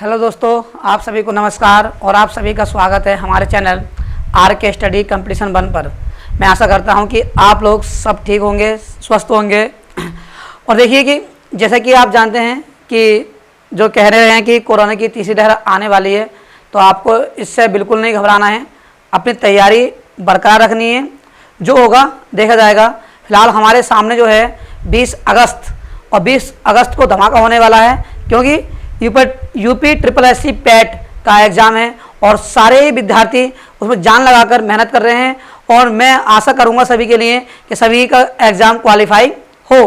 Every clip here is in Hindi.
हेलो दोस्तों, आप सभी को नमस्कार और आप सभी का स्वागत है हमारे चैनल RK स्टडी कंपटीशन 1 पर। मैं आशा करता हूं कि आप लोग सब ठीक होंगे, स्वस्थ होंगे। और देखिए कि जैसा कि आप जानते हैं कि जो कह रहे हैं कि कोरोना की तीसरी लहर आने वाली है, तो आपको इससे बिल्कुल नहीं घबराना है, अपनी तैयारी बरकरार रखनी है। जो होगा देखा जाएगा। फिलहाल हमारे सामने जो है 20 अगस्त और 20 अगस्त को धमाका होने वाला है, क्योंकि यूपी SSC पैट का एग्ज़ाम है और सारे विद्यार्थी उसमें जान लगाकर मेहनत कर रहे हैं। और मैं आशा करूंगा सभी के लिए कि सभी का एग्ज़ाम क्वालिफाई हो।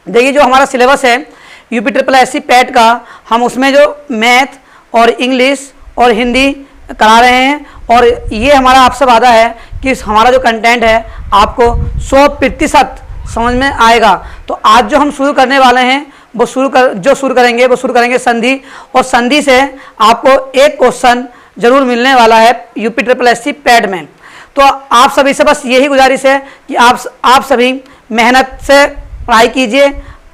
देखिए, जो हमारा सिलेबस है यूपी SSC पैट का, हम उसमें जो मैथ और इंग्लिश और हिंदी करा रहे हैं। और ये हमारा आपसे वादा है कि हमारा जो कंटेंट है आपको 100% समझ में आएगा। तो आज जो हम शुरू करने वाले हैं वो शुरू करेंगे संधि। और संधि से आपको एक क्वेश्चन जरूर मिलने वाला है यूपी SSC पैट में। तो आप सभी से बस यही गुजारिश है कि आप सभी मेहनत से पढ़ाई कीजिए,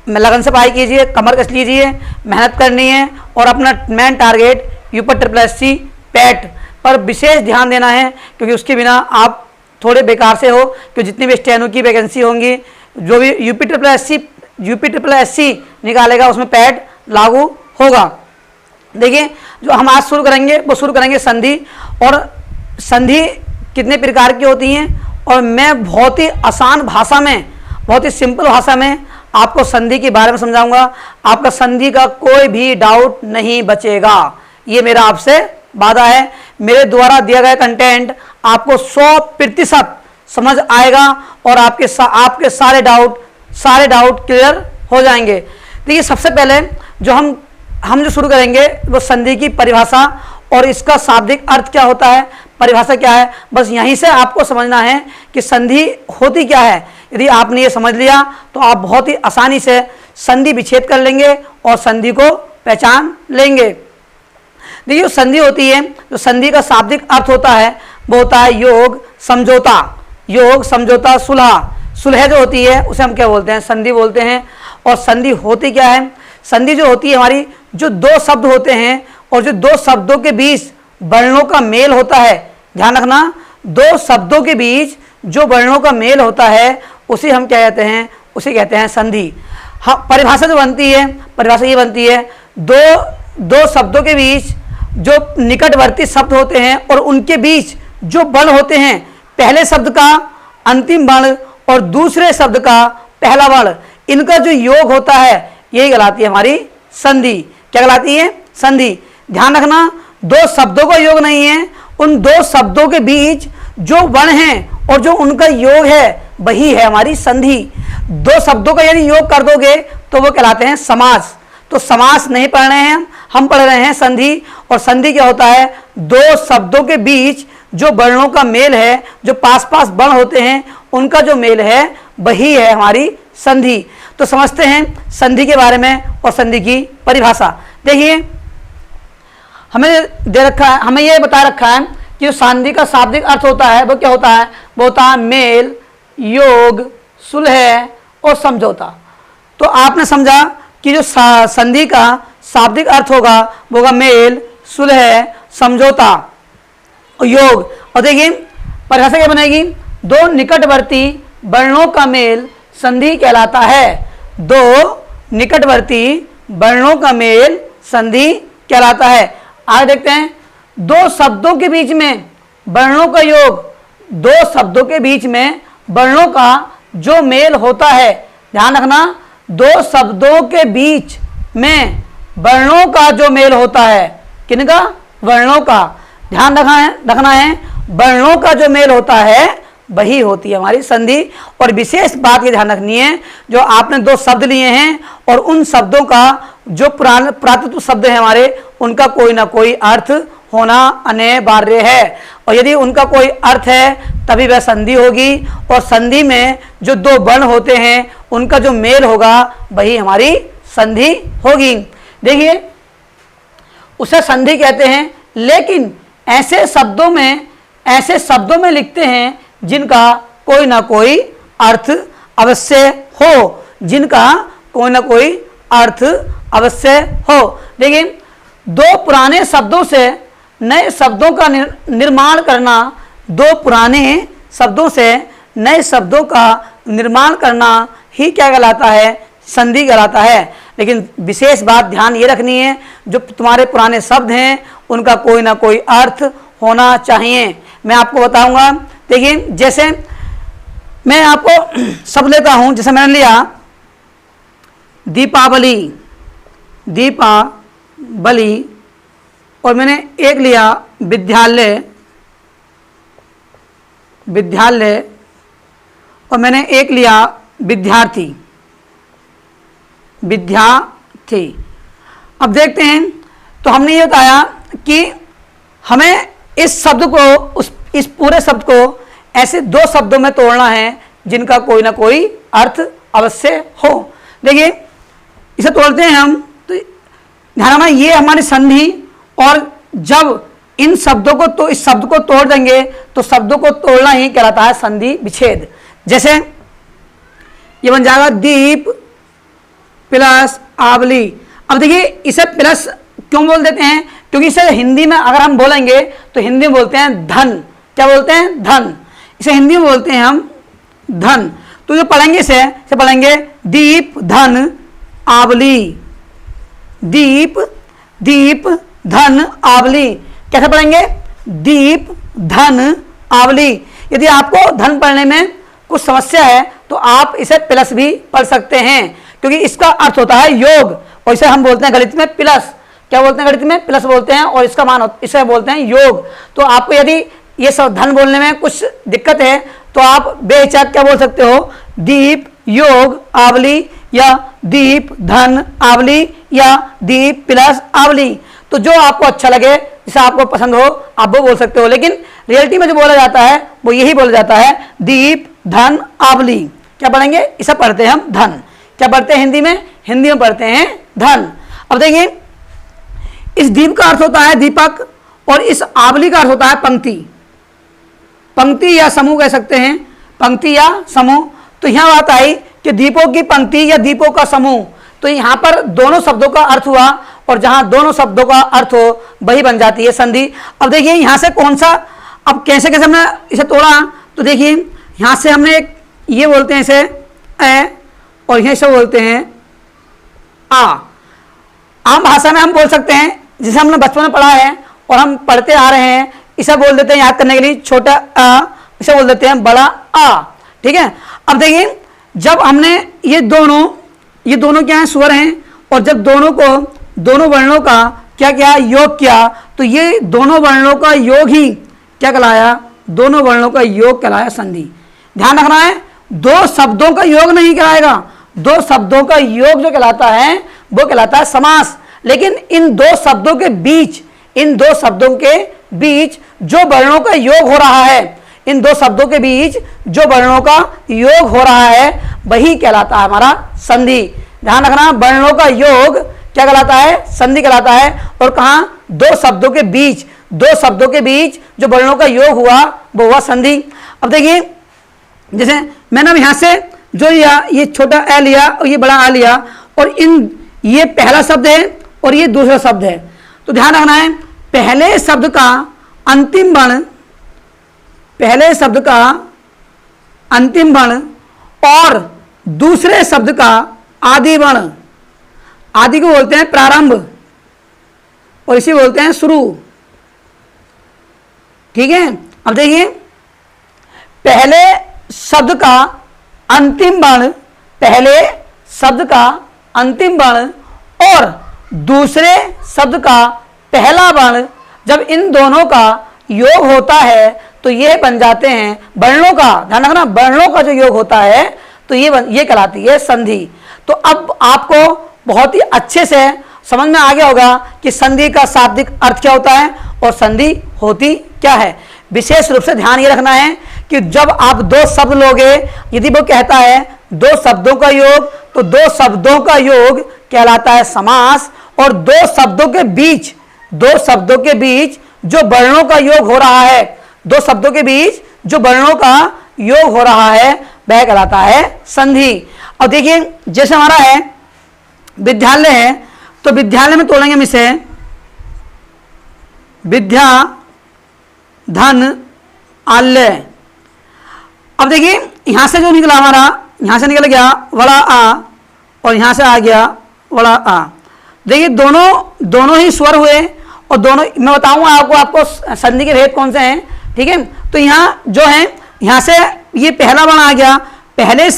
लगन से पढ़ाई कीजिए, कमर कस लीजिए, मेहनत करनी है और अपना main target UP SSC PAT पर विशेष ध्यान देना है, क्योंकि उसके बिना आप थोड़े बेकार से हो। क्योंकि जितनी भी स्टेनो की वैकेंसी होंगी, जो भी यूपी SSC निकालेगा उसमें पैट लागू होगा। देखिए, जो हम आज शुरू करेंगे वो शुरू करेंगे संधि। और संधि कितने प्रकार की होती हैं, और मैं बहुत ही आसान भाषा में, बहुत ही सिंपल भाषा में आपको संधि के बारे में समझाऊंगा। आपका संधि का कोई भी डाउट नहीं बचेगा, ये मेरा आपसे वादा है। मेरे द्वारा दिया गया कंटेंट आपको 100% समझ आएगा और आपके सारे डाउट क्लियर हो जाएंगे। देखिए, सबसे पहले जो हम जो शुरू करेंगे वो संधि की परिभाषा और इसका शाब्दिक अर्थ क्या होता है, परिभाषा क्या है। बस यहीं से आपको समझना है कि संधि होती क्या है। यदि आपने ये समझ लिया तो आप बहुत ही आसानी से संधि विच्छेद कर लेंगे और संधि को पहचान लेंगे। देखिए, जो संधि होती है, जो संधि का शाब्दिक अर्थ होता है वो होता है योग समझौता, सुलह जो होती है उसे हम क्या बोलते हैं, संधि बोलते हैं। और संधि होती क्या है, संधि जो होती है हमारी, जो दो शब्द होते हैं और जो दो शब्दों के बीच वर्णों का मेल होता है। ध्यान रखना, दो शब्दों के बीच जो वर्णों का मेल होता है उसे हम क्या कहते हैं, उसे कहते हैं संधि। हाँ, परिभाषा जो बनती है, परिभाषा ये बनती है, दो शब्दों के बीच जो निकटवर्ती शब्द होते हैं और उनके बीच जो वर्ण होते हैं, पहले शब्द का अंतिम वर्ण और दूसरे शब्द का पहला वर्ण, इनका जो योग होता है यही कहलाती है हमारी संधि। क्या कहलाती है, संधि। ध्यान रखना, दो शब्दों का योग नहीं है, उन दो शब्दों के बीच जो वर्ण है और जो उनका योग है वही है हमारी संधि। दो शब्दों का यदि योग कर दोगे तो वो कहलाते हैं समास। तो समास नहीं पढ़ रहे हैं हम पढ़ रहे हैं संधि। और संधि क्या होता है, दो शब्दों के बीच जो वर्णों का मेल है, जो पास पास वर्ण होते हैं उनका जो मेल है वही है हमारी संधि। तो समझते हैं संधि के बारे में और संधि की परिभाषा। देखिए, हमें दे रखा है, हमें यह बता रखा है कि जो संधि का शाब्दिक अर्थ होता है वो क्या होता है, वो होता है मेल, योग, सुलह और समझौता। तो आपने समझा कि जो संधि का शाब्दिक अर्थ होगा वो होगा मेल, सुलह, समझौता और योग। और देखिए, परिभाषा क्या बनेगी, दो निकटवर्ती वर्णों का मेल संधि कहलाता है। दो निकटवर्ती वर्णों का मेल संधि कहलाता है। आगे देखते हैं, दो शब्दों के बीच में वर्णों का योग, दो शब्दों के बीच में वर्णों का जो मेल होता है। ध्यान रखना, दो शब्दों के बीच में वर्णों का जो मेल होता है, किनका, वर्णों का। ध्यान रखना है, वर्णों का जो मेल होता है वही होती है हमारी संधि। और विशेष बात ये ध्यान रखनी है, जो आपने दो शब्द लिए हैं और उन शब्दों का जो प्राकृत शब्द है हमारे, उनका कोई ना कोई अर्थ होना अनिवार्य है। और यदि उनका कोई अर्थ है तभी वह संधि होगी। और संधि में जो दो वर्ण होते हैं उनका जो मेल होगा वही हमारी संधि होगी। देखिए, उसे संधि कहते हैं, लेकिन ऐसे शब्दों में लिखते हैं जिनका कोई ना कोई अर्थ अवश्य हो, जिनका कोई ना कोई अर्थ अवश्य हो। देखिए, दो पुराने शब्दों से नए शब्दों का निर्माण करना, दो पुराने शब्दों से नए शब्दों का निर्माण करना ही क्या कहलाता है? संधि कहलाता है। लेकिन विशेष बात ध्यान ये रखनी है, जो तुम्हारे पुराने शब्द हैं उनका कोई ना कोई अर्थ होना चाहिए। मैं आपको बताऊंगा। देखिए, जैसे मैं आपको शब्द लेता हूं, जैसे मैंने लिया दीपावली, दीपावली, और मैंने एक लिया विद्यालय, विद्यालय, और मैंने एक लिया विद्यार्थी, विद्यार्थी। अब देखते हैं, तो हमने ये बताया कि हमें इस शब्द को, इस पूरे शब्द को ऐसे दो शब्दों में तोड़ना है जिनका कोई ना कोई अर्थ अवश्य हो। देखिए, इसे तोड़ते हैं हम, तो ध्यान रखना ये हमारी संधि, और जब इन शब्दों को, तो इस शब्द को तोड़ देंगे तो शब्दों को तोड़ना ही कहलाता है संधि विच्छेद। जैसे ये बन जाएगा दीप प्लस आवली। अब देखिए, इसे प्लस क्यों बोल देते हैं? क्योंकि इसे हिंदी में अगर हम बोलेंगे तो हिंदी में बोलते हैं धन। क्या बोलते हैं? धन। इसे हिंदी में बोलते हैं हम धन। तो जो पढ़ेंगे इसे पढ़ेंगे दीप धन आवली, दीप, दीप धन आवली। कैसे पढ़ेंगे? दीप धन आवली। यदि आपको धन पढ़ने में कुछ समस्या है तो आप इसे प्लस भी पढ़ सकते हैं, क्योंकि इसका अर्थ होता है योग, और इसे हम बोलते हैं गणित में प्लस। क्या बोलते हैं? गणित में प्लस बोलते हैं, और इसका मान इसे बोलते हैं योग। तो आपको यदि ये सब धन बोलने में कुछ दिक्कत है तो आप बेहिचक क्या बोल सकते हो? दीप योग आवली, या दीप धन आवली, या दीप प्लस आवली। तो जो आपको अच्छा लगे, जिसे आपको पसंद हो, आप वो बोल सकते हो। लेकिन रियलिटी में जो बोला जाता है वो यही बोला जाता है, दीप धन आवली। क्या पढ़ेंगे? इसे पढ़ते हैं हम धन। क्या पढ़ते हैं हिंदी में? हिंदी में पढ़ते हैं धन। अब देखिए, इस दीप का अर्थ होता है दीपक, और इस आवली का अर्थ होता है पंक्ति। पंक्ति या समूह कह सकते हैं, पंक्ति या समूह। तो यहां बात आई कि दीपों की पंक्ति या दीपों का समूह, तो यहां पर दोनों शब्दों का अर्थ हुआ, और जहां दोनों शब्दों का अर्थ हो वही बन जाती है संधि। अब देखिए, यहां से कौन सा, अब कैसे कैसे हमने इसे तोड़ा, तो देखिए यहां से हमने एक ये बोलते हैं इसे ए, और यहां से बोलते हैं आ। आम भाषा में हम बोल सकते हैं, जिसे हमने बचपन में पढ़ा है और हम पढ़ते आ रहे हैं, इसे बोल देते हैं याद करने के लिए छोटा आ, इसे बोल देते हैं बड़ा आ। ठीक है। अब देखिए, जब हमने ये दोनों क्या है? स्वर हैं, और जब दोनों वर्णों का क्या किया? योग किया, तो ये दोनों वर्णों का योग ही क्या कहलाया? दोनों वर्णों का योग कहलाया संधि। ध्यान रखना है, दो शब्दों का योग नहीं कहलाएगा, दो शब्दों का योग जो कहलाता है वो कहलाता है समास। लेकिन इन दो शब्दों के बीच, इन दो शब्दों के बीच जो वर्णों का योग हो रहा है, इन दो शब्दों के बीच जो वर्णों का योग हो रहा है वही कहलाता है हमारा संधि। ध्यान रखना, वर्णों का योग क्या कहलाता है? संधि कहलाता है। और कहां? दो शब्दों के बीच, दो शब्दों के बीच जो वर्णों का योग हुआ वो हुआ संधि। अब देखिए, जैसे मैंने अब यहां से जो लिया, ये छोटा ए लिया और ये बड़ा आ लिया, और ये पहला शब्द है और ये दूसरा शब्द है। तो ध्यान रखना है, पहले शब्द का अंतिम वर्ण, पहले शब्द का अंतिम वर्ण और दूसरे शब्द का आदि वर्ण, आदि को बोलते हैं प्रारंभ और इसे बोलते हैं शुरू। ठीक है। अब देखिए, पहले शब्द का अंतिम वर्ण, पहले शब्द का अंतिम वर्ण और दूसरे शब्द का पहला वर्ण, जब इन दोनों का योग होता है तो ये बन जाते हैं वर्णों का। ध्यान रखना, वर्णों का जो योग होता है तो ये कहलाती है संधि। तो अब आपको बहुत ही अच्छे से समझ में आ गया होगा कि संधि का शाब्दिक अर्थ क्या होता है और संधि होती क्या है। विशेष रूप से ध्यान ये रखना है कि जब आप दो शब्द लोगे, यदि वो कहता है दो शब्दों का योग, तो दो शब्दों का योग कहलाता है समास, और दो शब्दों के बीच जो वर्णों का योग हो रहा है, दो शब्दों के बीच जो वर्णों का योग हो रहा है वह कहलाता है संधि। और देखिए, जैसे हमारा है विद्यालय है, तो विद्यालय में तोड़ेंगे हम इसे विद्या, धन, आल्य। अब देखिए यहां से जो निकला हमारा, यहां से निकल गया बड़ा आ और यहां से आ गया बड़ा आ। देखिए दोनों ही स्वर हुए और दोनों, मैं बताऊंगा आपको संधि के भेद कौन से हैं, ठीक है। तो यहाँ जो है, यहां से ये पहला वर्ण आ गया, पहले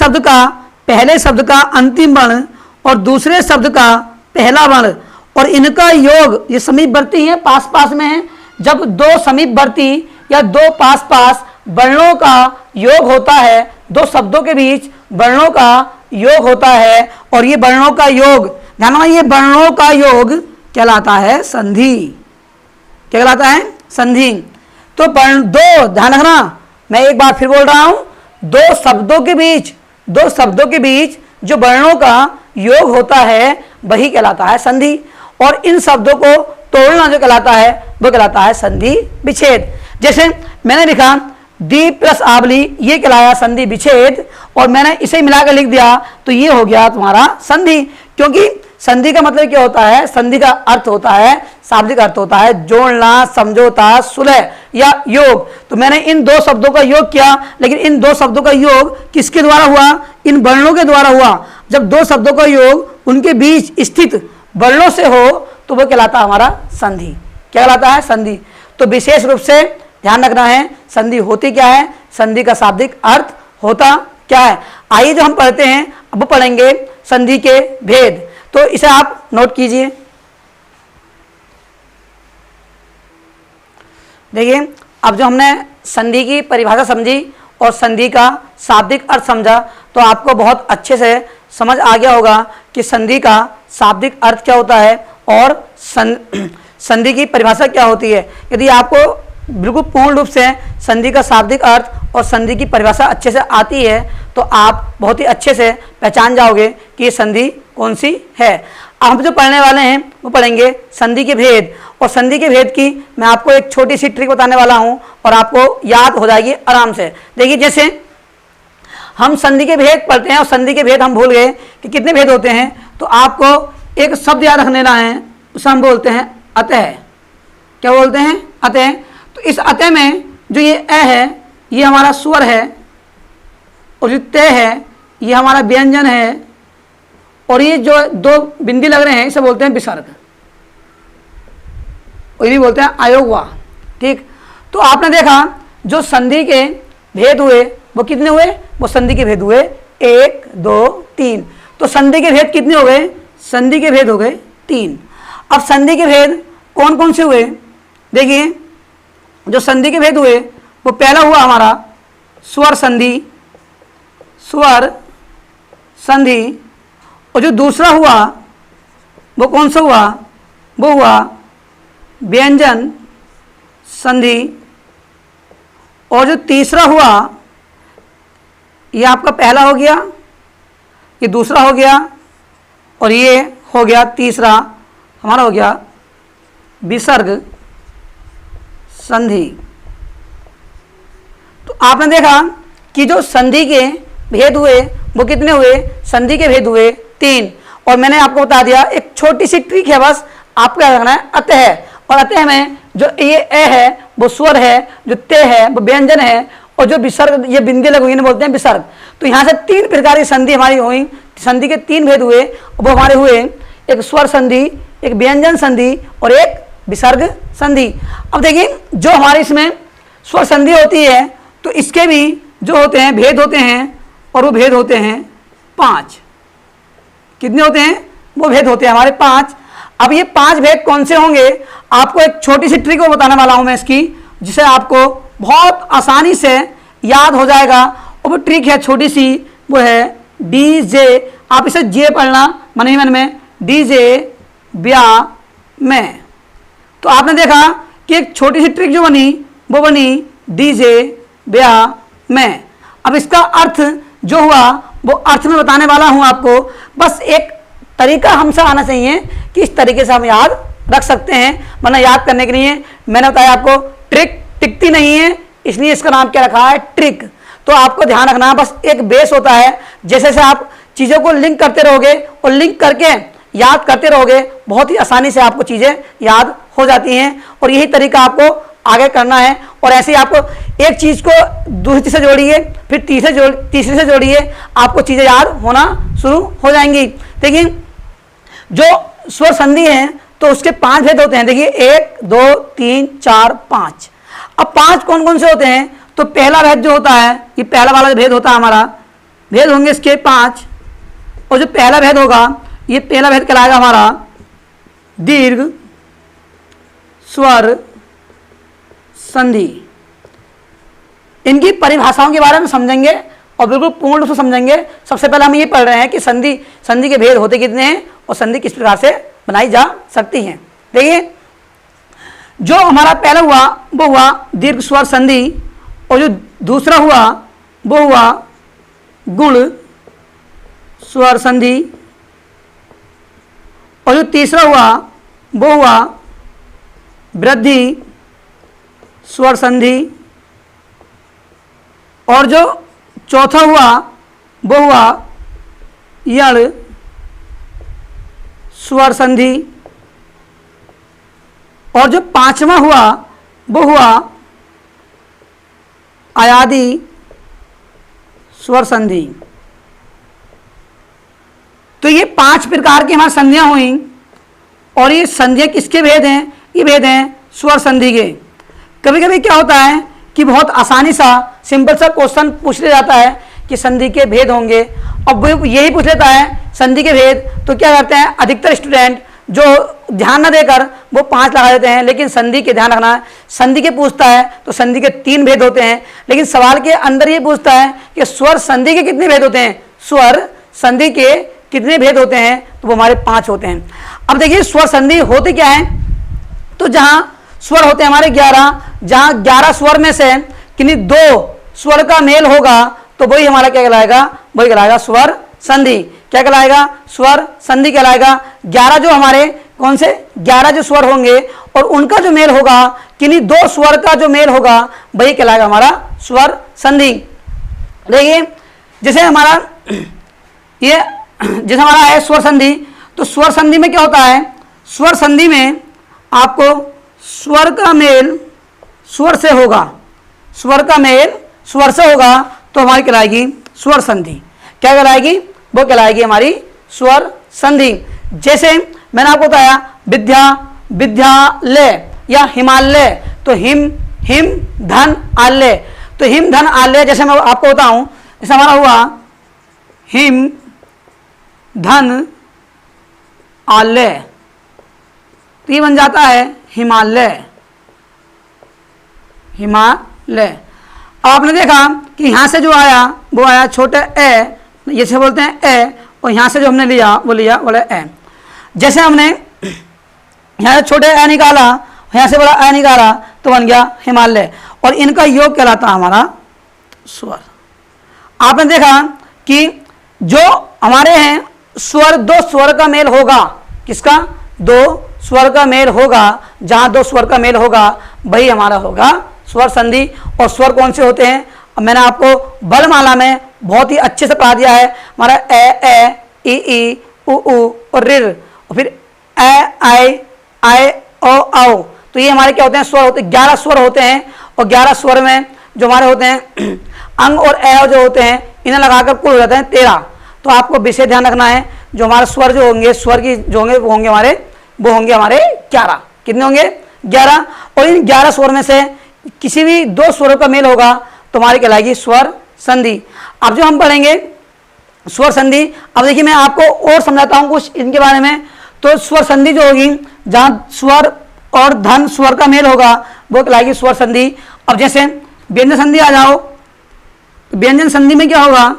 शब्द का अंतिम वर्ण और दूसरे शब्द का पहला वर्ण, और इनका योग, ये समीपवर्ती है, पास पास में है। जब दो समीपवर्ती या दो पास पास वर्णों का योग होता है, दो शब्दों के बीच वर्णों का योग होता है, और ये वर्णों का योग, ध्यान रखना, ये वर्णों का योग कहलाता है संधि। क्या कहलाता है? संधि। तो दो, ध्यान रखना, मैं एक बार फिर बोल रहा हूं, दो शब्दों के बीच जो वर्णों का योग होता है वही कहलाता है संधि, और इन शब्दों को तोड़ना जो कहलाता है वो कहलाता है संधि विच्छेद। जैसे मैंने लिखा दीप प्लस आवली, ये कहलाया संधि विच्छेद, और मैंने इसे मिलाकर लिख दिया तो ये हो गया तुम्हारा संधि। क्योंकि संधि का मतलब क्या होता है? संधि का अर्थ होता है, शाब्दिक अर्थ होता है जोड़ना, समझौता, सुलह या योग। तो मैंने इन दो शब्दों का योग किया, लेकिन इन दो शब्दों का योग किसके द्वारा हुआ? इन वर्णों के द्वारा हुआ। जब दो शब्दों का योग उनके बीच स्थित वर्णों से हो तो वो कहलाता हमारा संधि। क्या कहलाता है? संधि। तो विशेष रूप से ध्यान रखना है संधि होती क्या है, संधि का शाब्दिक अर्थ होता क्या है। आइए जो हम पढ़ते हैं, अब पढ़ेंगे संधि के भेद। तो इसे आप नोट कीजिए। देखिए अब जो हमने संधि की परिभाषा समझी और संधि का शाब्दिक अर्थ समझा, तो आपको बहुत अच्छे से समझ आ गया होगा कि संधि का शाब्दिक अर्थ क्या होता है और संधि की परिभाषा क्या होती है। यदि आपको बिल्कुल पूर्ण रूप से संधि का शाब्दिक अर्थ और संधि की परिभाषा अच्छे से आती है तो आप बहुत ही अच्छे से पहचान जाओगे कि ये संधि कौन सी है। अब हम जो पढ़ने वाले हैं वो पढ़ेंगे संधि के भेद, और संधि के भेद की मैं आपको एक छोटी सी ट्रिक बताने वाला हूं और आपको याद हो जाएगी आराम से। देखिए जैसे हम संधि के भेद पढ़ते हैं और संधि के भेद हम भूल गए कि कितने भेद होते हैं, तो आपको एक शब्द याद रखने ना है, उसे हम बोलते हैं अतः। क्या बोलते हैं? अतः। तो इस अतः में जो ये अ है ये हमारा स्वर है, और जो तय है ये हमारा व्यंजन है, और ये जो दो बिंदी लग रहे हैं इसे बोलते हैं विसर्ग, और ये बोलते हैं आयोगवा। ठीक। तो आपने देखा जो संधि के भेद हुए वो कितने हुए? वो संधि के भेद हुए 1 2 3। तो संधि के भेद कितने हो गए? संधि के भेद हो गए 3। अब संधि के भेद कौन कौन से हुए? देखिए जो संधि के भेद हुए वो पहला हुआ हमारा स्वर संधि, स्वर संधि, और जो दूसरा हुआ वो कौन सा हुआ? वो हुआ व्यंजन संधि, और जो तीसरा हुआ ये आपका पहला हो गया, ये दूसरा हो गया, और ये हो गया तीसरा हमारा हो गया विसर्ग संधि। तो आपने देखा कि जो संधि के भेद हुए वो कितने हुए? संधि के भेद हुए 3। और मैंने आपको बता दिया एक छोटी सी ट्रिक है, बस आपको याद रखना है अतः। और अतः में जो ये अ है वो स्वर है, जो ते है वो व्यंजन है, और जो विसर्ग ये बिंदी लगी हुई बोलते हैं विसर्ग। तो यहाँ से 3 प्रकार की संधि हमारी हुई। संधि के 3 भेद हुए, वो हमारे हुए एक स्वर संधि, एक व्यंजन संधि और एक विसर्ग संधि। अब देखिए जो हमारे इसमें स्वर संधि होती है तो इसके भी जो होते हैं भेद होते हैं, और वो भेद होते हैं 5। कितने होते हैं? वो भेद होते हैं हमारे 5। अब ये 5 भेद कौन से होंगे? आपको एक छोटी सी ट्रिक बताने वाला हूं मैं इसकी, जिसे आपको बहुत आसानी से याद हो जाएगा। और वो ट्रिक है छोटी सी, वो है डीजे। आप इसे जे पढ़ना मन ही मन में, डीजे ब्या में। तो आपने देखा कि एक छोटी सी ट्रिक जो बनी वो बनी डीजे ब्या में। अब इसका अर्थ जो हुआ वो अर्थ में बताने वाला हूं आपको। बस एक तरीका हमसे आना चाहिए कि इस तरीके से हम याद रख सकते हैं, वरना याद करने के लिए मैंने बताया आपको ट्रिक टिकती नहीं है, इसलिए इसका नाम क्या रखा है? ट्रिक। तो आपको ध्यान रखना, बस एक बेस होता है, जैसे जैसे आप चीज़ों को लिंक करते रहोगे और लिंक करके याद करते रहोगे, बहुत ही आसानी से आपको चीज़ें याद हो जाती हैं। और यही तरीका आपको आगे करना है। और ऐसे ही आपको एक चीज़ को दूसरी से जोड़िए, फिर तीसरे से जोड़िए, आपको चीज़ें याद होना शुरू हो जाएंगी। देखिए जो स्वर संधि है तो उसके 5 भेद होते हैं। देखिए 1 2 3 4 5। अब 5 कौन कौन से होते हैं? तो पहला भेद जो होता है, ये पहला वाला भेद होता है हमारा, भेद होंगे इसके 5। और जो पहला भेद होगा, ये पहला भेद कहलाएगा हमारा दीर्घ स्वर संधि। इनकी परिभाषाओं के बारे में समझेंगे और बिल्कुल पूर्ण रूप से समझेंगे। सबसे पहले हम ये पढ़ रहे हैं कि संधि के भेद होते कितने हैं और संधि किस प्रकार से बनाई जा सकती है। देखिए जो हमारा पहला हुआ वो हुआ दीर्घ स्वर संधि, और जो दूसरा हुआ वो हुआ गुण स्वर संधि, और जो तीसरा हुआ वो हुआ वृद्धि स्वर संधि, और जो चौथा हुआ वो हुआ यण स्वर संधि, और जो पांचवा हुआ वो हुआ अयादि स्वर संधि। तो ये 5 प्रकार की हमारी संधियां हुई। और ये संधियां किसके भेद हैं? ये भेद हैं स्वर संधि के। कभी कभी क्या होता है कि बहुत आसानी सा सिंपल सा क्वेश्चन पूछ लिया जाता है कि संधि के भेद होंगे, अब वो यही पूछ लेता है संधि के भेद, तो क्या करते हैं अधिकतर स्टूडेंट जो ध्यान न देकर वो 5 लगा देते हैं। लेकिन संधि के ध्यान रखना है, संधि के पूछता है तो संधि के 3 भेद होते हैं, लेकिन सवाल के अंदर ये पूछता है कि स्वर संधि के कितने भेद होते हैं, स्वर संधि के कितने भेद होते हैं, तो वो हमारे 5 होते हैं। अब देखिए स्वर संधि होते क्या है, तो जहां स्वर होते हैं हमारे 11, जहां 11 स्वर में से किन्हीं 2 स्वर का मेल होगा तो वही हमारा क्या कहलाएगा, वही कहलाएगा स्वर संधि। क्या कहलाएगा? स्वर संधि कहलाएगा। 11 जो हमारे कौन से 11 जो स्वर होंगे और उनका जो मेल होगा, किन्हीं 2 स्वर का जो मेल होगा वही कहलाएगा हमारा स्वर संधि। देखिए जैसे हमारा ये जैसे हमारा है स्वर संधि, तो स्वर संधि में क्या होता है, स्वर संधि में आपको स्वर का मेल स्वर से होगा, स्वर का मेल स्वर से होगा तो हमारी कहलाएगी स्वर संधि। क्या कहलाएगी? वो कहलाएगी हमारी स्वर संधि। जैसे मैंने आपको बताया विद्यालय या हिमालय, तो हिम धन आलय, तो हिम धन आलय जैसे मैं आपको बताऊं, जैसे हमारा हुआ हिम धन आलय, तो ये बन जाता है हिमालय। आपने देखा कि यहाँ से जो आया वो आया छोटे ए, जैसे बोलते हैं ए, और यहाँ से जो हमने लिया वो लिया बोले ए। जैसे हमने यहाँ से छोटे ए निकाला, यहाँ से बड़ा ए निकाला तो बन गया हिमालय, और इनका योग कहलाता हमारा स्वर। आपने देखा कि जो हमारे हैं स्वर, 2 स्वर का मेल होगा, किसका? 2 स्वर का मेल होगा, जहाँ 2 स्वर का मेल होगा वही हमारा होगा स्वर संधि। और स्वर कौन से होते हैं? अब मैंने आपको वर्णमाला में बहुत ही अच्छे से पढ़ा दिया है। हमारा ए ई उ और रिर, और फिर आई ओ औ, तो ये हमारे क्या होते हैं? स्वर होते हैं। 11 स्वर होते हैं, और 11 स्वर में जो हमारे होते हैं अंग और ए जो होते हैं इन्हें लगाकर कुल हो जाते हैं 13। तो आपको विशेष ध्यान रखना है, जो हमारे स्वर जो होंगे, स्वर की जो होंगे वो होंगे हमारे 11। कितने होंगे? 11। और इन 11 स्वर में से किसी भी 2 स्वरों का मेल होगा तो हमारी कहलाएगी स्वर संधि। अब जो हम पढ़ेंगे स्वर संधि, अब देखिए मैं आपको और समझाता हूँ कुछ इनके बारे में। तो स्वर संधि जो होगी, जहाँ स्वर और धन स्वर का मेल होगा वो कहलाएगी स्वर संधि। अब जैसे व्यंजन संधि आ जाओ, तो व्यंजन संधि में क्या होगा,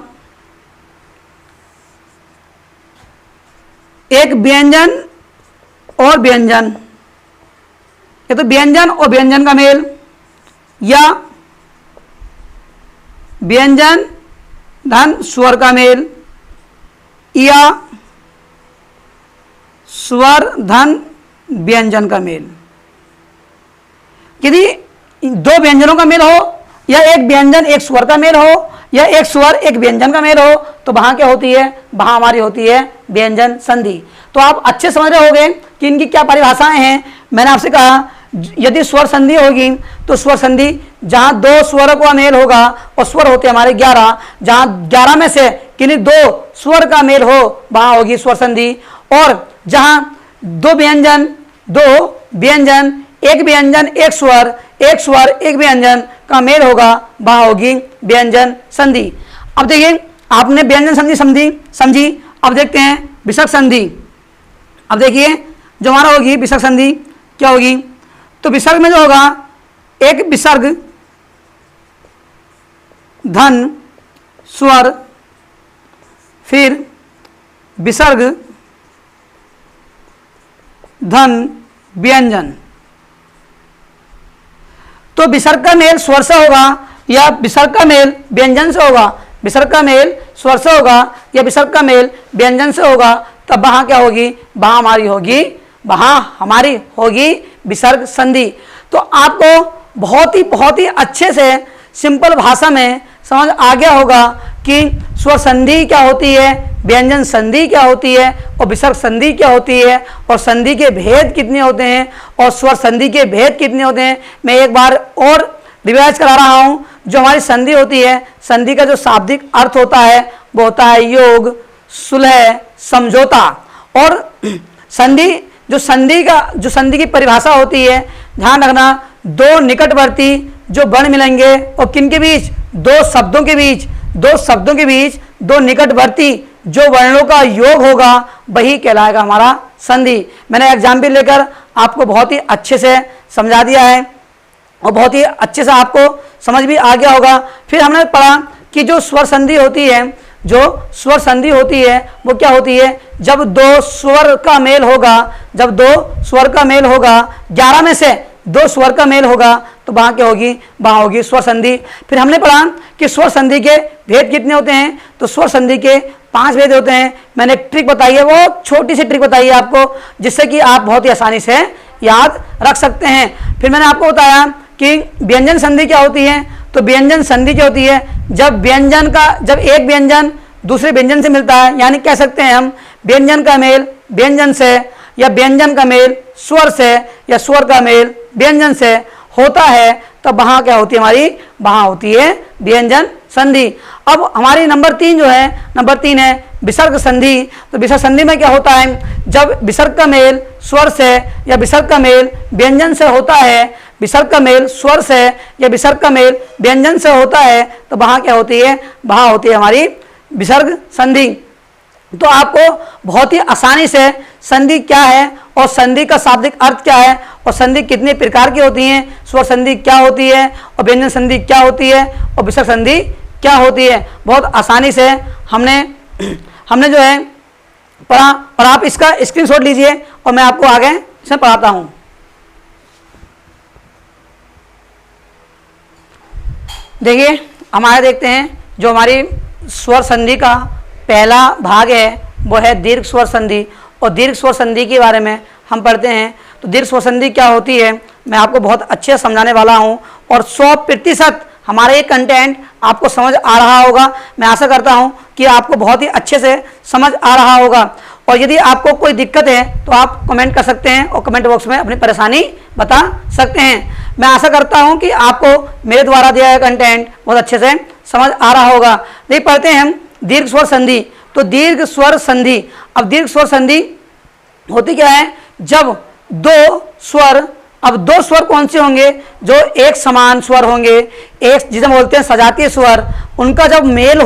एक व्यंजन और व्यंजन, ये तो व्यंजन और व्यंजन का मेल, या व्यंजन धन स्वर का मेल, या स्वर धन व्यंजन का मेल। यदि 2 व्यंजनों का मेल हो, या एक व्यंजन एक स्वर का मेल हो, या एक स्वर एक व्यंजन का मेल हो, तो वहां क्या होती है? वहां हमारी होती है व्यंजन संधि। तो आप अच्छे समझ रहे होंगे कि इनकी क्या परिभाषाएं हैं। मैंने आपसे कहा यदि स्वर संधि होगी तो स्वर संधि जहां दो स्वरों का मेल होगा, और स्वर होते हमारे 11, जहां 11 में से किन्हीं दो स्वर का मेल हो वहां होगी स्वर संधि। और जहां दो व्यंजन एक व्यंजन एक स्वर एक व्यंजन का मेल होगा वहां होगी व्यंजन संधि। अब देखिए आपने व्यंजन संधि समझी। अब देखते हैं विसर्ग संधि। अब देखिए जो हमारा होगी विसर्ग संधि क्या होगी, तो विसर्ग में जो होगा एक विसर्ग धन स्वर, फिर विसर्ग धन व्यंजन। तो विसर्ग का मेल स्वर से होगा या विसर्ग का मेल व्यंजन से होगा, विसर्ग का मेल स्वर से होगा या विसर्ग का मेल व्यंजन से होगा, तब वहां क्या होगी, वहां हमारी होगी विसर्ग संधि। तो आपको बहुत ही अच्छे से सिंपल भाषा में समझ आ गया होगा कि स्वर संधि क्या होती है, व्यंजन संधि क्या होती है और विसर्ग संधि क्या होती है, और संधि के भेद कितने होते हैं और स्वर संधि के भेद कितने होते हैं। मैं एक बार और रिवाइज करा रहा हूं। जो हमारी संधि होती है, संधि का जो शाब्दिक अर्थ होता है वो होता है योग, सुलह, समझौता। और संधि की परिभाषा होती है, ध्यान रखना, दो निकटवर्ती जो वर्ण मिलेंगे और किनके बीच, दो शब्दों के बीच दो निकटवर्ती जो वर्णों का योग होगा वही कहलाएगा हमारा संधि। मैंने एग्जाम्पल लेकर आपको बहुत ही अच्छे से समझा दिया है और बहुत ही अच्छे से आपको समझ भी आ गया होगा। फिर हमने पढ़ा कि जो स्वर संधि होती है, वो क्या होती है, जब दो स्वर का मेल होगा, 11 में से दो स्वर का मेल होगा तो वहां क्या होगी, वहां होगी स्वर संधि। फिर हमने पढ़ा कि स्वर संधि के भेद कितने होते हैं, तो स्वर संधि के 5 भेद होते हैं। मैंने एक ट्रिक बताई है, वो छोटी सी ट्रिक बताई है आपको, जिससे कि आप बहुत ही आसानी से याद रख सकते हैं। फिर मैंने आपको बताया कि व्यंजन संधि क्या होती है, तो व्यंजन संधि क्या होती है, जब एक व्यंजन दूसरे व्यंजन से मिलता है, यानी कह सकते हैं हम व्यंजन का मेल व्यंजन से, या व्यंजन का मेल स्वर से, या स्वर का मेल व्यंजन से होता है, तब वहां क्या होती है हमारी, वहां होती है व्यंजन संधि। अब हमारी नंबर 3 है विसर्ग संधि। तो विसर्ग संधि में क्या होता है, जब विसर्ग का मेल स्वर से या विसर्ग का मेल व्यंजन से होता है, विसर्ग का मेल स्वर से या विसर्ग का मेल व्यंजन से होता है, तो वहां क्या होती है, वहां होती है हमारी विसर्ग संधि। तो आपको बहुत ही आसानी से संधि क्या है और संधि का शाब्दिक अर्थ क्या है और संधि कितने प्रकार की होती हैं, स्वर संधि क्या होती है और व्यंजन संधि क्या होती है और विसर्ग संधि क्या होती है, बहुत आसानी से हमने जो है पढ़ा। और आप इसका स्क्रीनशॉट लीजिए और मैं आपको आगे इसे पढ़ाता हूं। देखिए हमारे देखते हैं जो हमारी स्वर संधि का पहला भाग है वो है दीर्घ स्वर संधि, और दीर्घ स्वर संधि के बारे में हम पढ़ते हैं। तो दीर्घ स्वर संधि क्या होती है मैं आपको बहुत अच्छे से समझाने वाला हूं, और 100% हमारा ये कंटेंट आपको समझ आ रहा होगा। मैं आशा करता हूं कि आपको बहुत ही अच्छे से समझ आ रहा होगा। और यदि आपको कोई दिक्कत है तो आप कमेंट कर सकते हैं और कमेंट बॉक्स में अपनी परेशानी बता सकते हैं। मैं आशा करता हूं कि आपको मेरे द्वारा दिया गया कंटेंट बहुत अच्छे से समझ आ रहा होगा। देखिए पढ़ते हैं हम दीर्घ स्वर संधि। तो दीर्घ स्वर संधि, अब दीर्घ स्वर संधि होती क्या है, जब दो स्वर कौन से होंगे, जो एक समान स्वर होंगे, एक जिसे बोलते हैं सजातीय स्वर, उनका जब मेल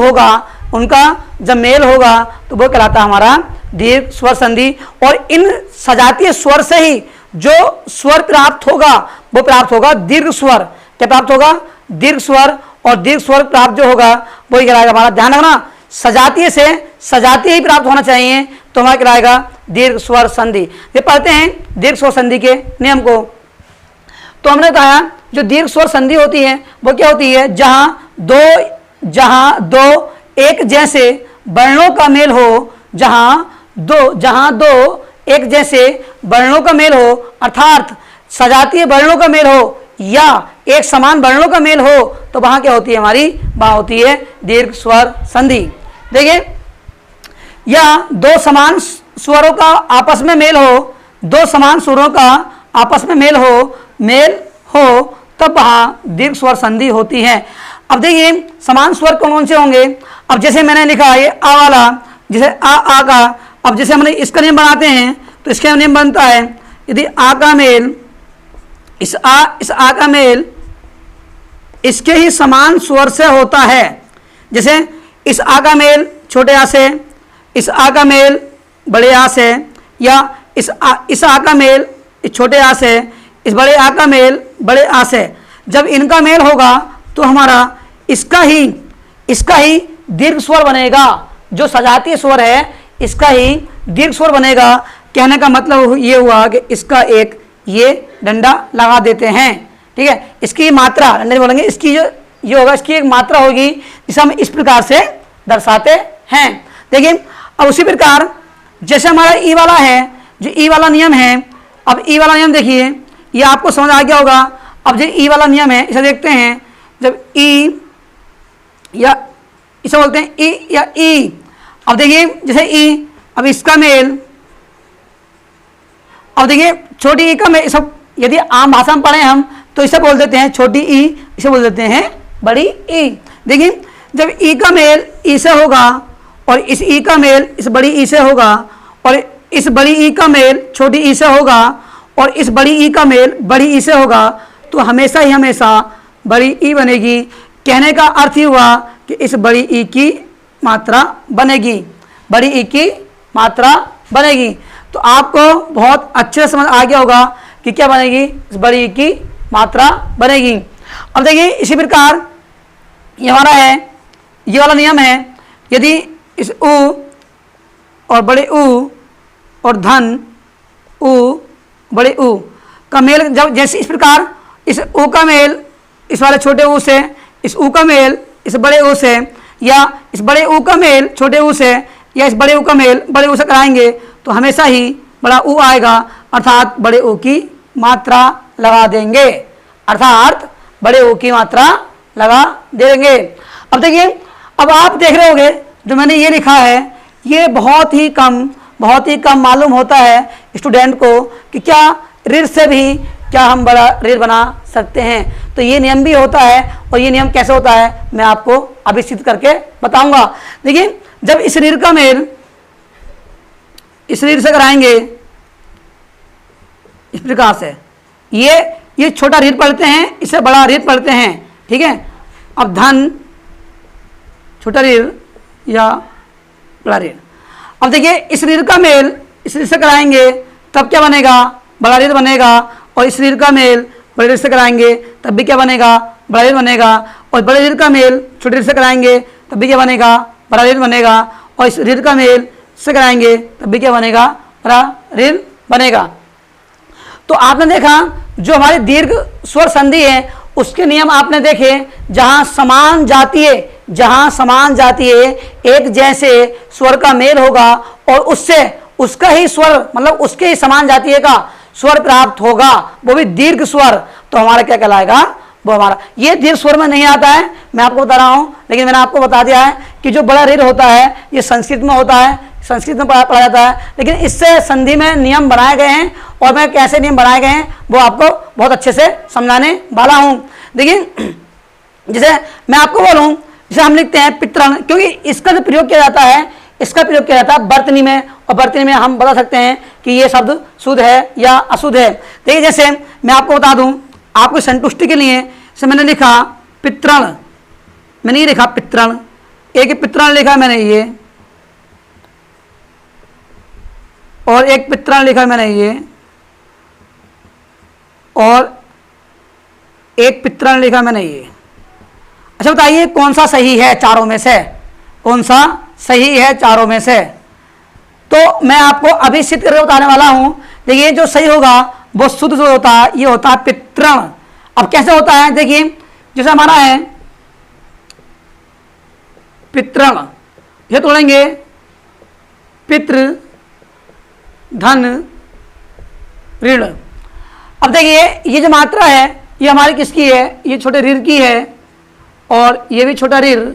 होगा तो वो कहलाता है हमारा दीर्घ स्वर संधि। और इन सजातीय स्वर से ही जो स्वर प्राप्त होगा वो प्राप्त होगा दीर्घ स्वर। क्या प्राप्त होगा, दीर्घ स्वर। और दीर्घ स्वर प्राप्त जो होगा वही कहलाएगा हमारा, ध्यान रखना, सजातीय से सजातीय ही प्राप्त होना चाहिए तो हमारा कहलाएगा दीर्घ स्वर संधि। ये पढ़ते हैं दीर्घ स्वर संधि के नियम को। तो हमने कहा जो दीर्घ स्वर संधि होती है वो क्या होती है, जहां दो एक जैसे वर्णों का मेल हो, जहां दो एक जैसे वर्णों का मेल हो, अर्थात सजातीय वर्णों का मेल हो या एक समान वर्णों का मेल हो, तो वहां क्या होती है हमारी, वहां होती है दीर्घ स्वर संधि। देखिए, या दो समान स्वरों का आपस में मेल हो, दो समान स्वरों का आपस में मेल हो तब वहाँ दीर्घ स्वर संधि होती है। अब देखिए समान स्वर कौन कौन से होंगे। अब जैसे मैंने लिखा ये आ वाला, जैसे आ का, अब जैसे हमने इसका नियम बनाते हैं तो इसका नियम बनता है, यदि आ का मेल इस आ का मेल इसके ही समान स्वर से होता है, जैसे इस आ का मेल छोटे आ से, इस आ का मेल बड़े आ से, या इस आ का मेल इस छोटे आ से, इस बड़े आ का मेल बड़े आ से। जब इनका मेल होगा तो हमारा इसका ही दीर्घ स्वर बनेगा। जो सजातीय स्वर है इसका ही दीर्घ स्वर बनेगा। कहने का मतलब ये हुआ कि इसका एक ये डंडा लगा देते हैं, ठीक है। इसकी मात्रा डंडे बोलेंगे, इसकी जो ये होगा इसकी एक मात्रा होगी जिसे हम इस प्रकार से दर्शाते हैं। देखिए अब उसी प्रकार जैसे हमारा ई वाला है, जो ई वाला नियम है, अब ई वाला नियम देखिए ये आपको समझ आ गया होगा। अब जो ई वाला नियम है इसे देखते हैं, जब ई या इसे बोलते हैं ई या ई। अब देखिए जैसे ई, अब इसका मेल, अब देखिए छोटी ई का मेल, सब यदि आम भाषा में पढ़े हम तो इसे बोल देते हैं छोटी ई, इसे बोल देते हैं बड़ी ई। देखिए जब ई का मेल ई से होगा और इस ई का मेल इस बड़ी ई से होगा और इस बड़ी ई का मेल छोटी ई से होगा और इस बड़ी ई का मेल बड़ी ई से होगा तो हमेशा ही हमेशा बड़ी ई बनेगी। कहने का अर्थ ही हुआ कि इस बड़ी ई की मात्रा बनेगी, बड़ी ई की मात्रा बनेगी। तो आपको बहुत अच्छे से समझ आ गया होगा कि क्या बनेगी, इस बड़ी ई की मात्रा बनेगी। अब देखिए इसी प्रकार ये हमारा है, ये वाला नियम है, यदि इस उ और बड़े उ और धन उ बड़े उ का मेल, जब जैसे इस प्रकार इस उ का मेल इस वाले छोटे उ से, इस उ का मेल इस बड़े उ से, या इस बड़े उ का मेल छोटे उ से, या इस बड़े उ का मेल बड़े उ से कराएंगे तो हमेशा ही बड़ा उ आएगा, अर्थात बड़े उ की मात्रा लगा देंगे, अर्थात बड़े उ की मात्रा लगा देंगे। अब देखिए अब आप देख रहे होंगे जो मैंने ये लिखा है ये बहुत ही कम मालूम होता है स्टूडेंट को कि क्या ऋण से भी क्या हम बड़ा ऋण बना सकते हैं। तो ये नियम भी होता है और ये नियम कैसे होता है मैं आपको अभी सिद्ध करके बताऊंगा। देखिए जब इस ऋण का मेल इस ऋण से कराएंगे इस प्रकार से, ये छोटा ऋण पढ़ते हैं, इससे बड़ा ऋण पढ़ते हैं, ठीक है। अब धन छोटा ऋण या बड़ा ऋण, अब देखिए इस ऋण का मेल इस ऋण से कराएंगे तब क्या बनेगा, बड़ा ऋण बनेगा, और इस ऋण का मेल बड़े ऋण से कराएंगे तब भी क्या बनेगा, बड़ा ऋण बनेगा, और बड़े ऋण का मेल छोटे ऋण से कराएंगे तब भी क्या बनेगा, बड़ा ऋण बनेगा, और इस ऋण का मेल से कराएंगे तब भी क्या बनेगा, बड़ा ऋण बनेगा। तो आपने देखा जो हमारी दीर्घ स्वर संधि है उसके नियम आपने देखे, जहां समान जातीय एक जैसे स्वर का मेल होगा और उससे उसका ही स्वर मतलब उसके ही समान जातीय का स्वर प्राप्त होगा, वो भी दीर्घ स्वर, तो हमारा क्या कहलाएगा, वो हमारा ये दीर्घ स्वर में नहीं आता है, मैं आपको बता रहा हूं, लेकिन मैंने आपको बता दिया है कि जो बड़ा ऋण होता है ये संस्कृत में होता है, संस्कृत में पढ़ा जाता है, लेकिन इससे संधि में नियम बनाए गए हैं और मैं कैसे नियम बनाए गए हैं वो आपको बहुत अच्छे से समझाने वाला हूं। देखिए जैसे मैं आपको बोलूं, जैसे हम लिखते हैं पितृण, क्योंकि इसका जो प्रयोग किया जाता है इसका प्रयोग किया जाता है वर्तनी में, और वर्तनी में हम बता सकते हैं कि ये शब्द शुद्ध है या अशुद्ध है। देखिए जैसे मैं आपको बता दूं, आपको संतुष्टि के लिए जैसे मैंने लिखा पितृण, मैंने ये लिखा पितृण, एक पितृण लिखा मैंने ये, और एक पितृण लिखा मैंने ये, और एक पितृण लिखा मैंने ये। अच्छा बताइए कौन सा सही है चारों में से, कौन सा सही है चारों में से। तो मैं आपको अभी सिद्ध करके बताने वाला हूं। देखिए जो सही होगा वो शुद्ध जो होता है ये होता है पितृण। अब कैसे होता है, देखिए जैसे हमारा है पितृण, ये तोड़ेंगे पितृ धन ऋण। अब देखिए ये जो मात्रा है ये हमारी किसकी है, ये छोटे ऋण की है और ये भी छोटा ऋण।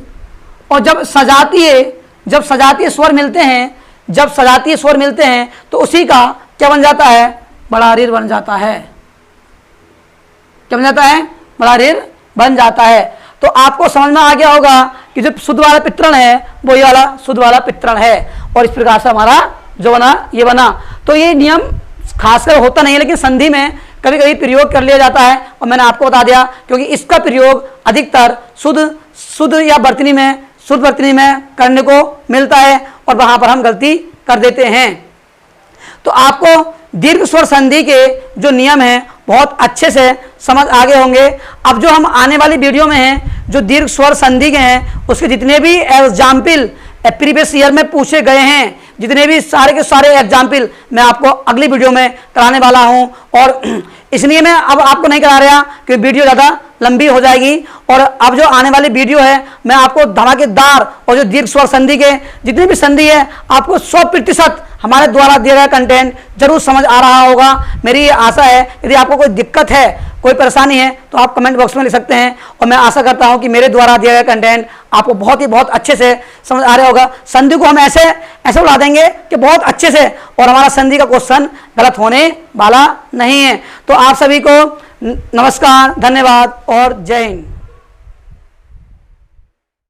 और जब सजातीय स्वर मिलते हैं, तो उसी का क्या बन जाता है, बड़ा ऋण बन जाता है। क्या बन जाता है? बड़ा ऋण बन जाता है। तो आपको समझ में आ गया होगा कि जो शुद्ध वाला पितरण है वो ये वाला शुद्ध वाला पितरण है, और इस प्रकार से हमारा जो बना ये बना। तो ये नियम खासकर होता नहीं है, लेकिन संधि में कभी कभी प्रयोग कर लिया जाता है, और मैंने आपको बता दिया क्योंकि इसका प्रयोग अधिकतर शुद्ध या वर्तनी में, शुद्ध वर्तनी में करने को मिलता है, और वहां पर हम गलती कर देते हैं। तो आपको दीर्घ स्वर संधि के जो नियम हैं बहुत अच्छे से समझ आ गए होंगे। अब जो हम आने वाली वीडियो में हैं, जो दीर्घ स्वर संधि के हैं, उसके जितने भी एग्जाम्पल प्रीवियस ईयर में पूछे गए हैं, जितने भी सारे के सारे एग्जाम्पल मैं आपको अगली वीडियो में कराने वाला हूं। और इसलिए मैं अब आपको नहीं करा रहा कि वीडियो ज़्यादा लंबी हो जाएगी। और अब जो आने वाली वीडियो है मैं आपको धमाकेदार, और जो दीर्घ स्वर संधि के जितनी भी संधि है आपको 100% हमारे द्वारा दिया गया कंटेंट जरूर समझ आ रहा होगा। मेरी ये आशा है। यदि आपको कोई दिक्कत है, कोई परेशानी है, तो आप कमेंट बॉक्स में लिख सकते हैं, और मैं आशा करता हूं कि मेरे द्वारा दिया गया कंटेंट आपको बहुत अच्छे से समझ आ रहा होगा। संधि को हम ऐसे उड़ा देंगे कि बहुत अच्छे से, और हमारा संधि का क्वेश्चन गलत होने वाला नहीं है। तो आप सभी को नमस्कार, धन्यवाद और जय हिंद।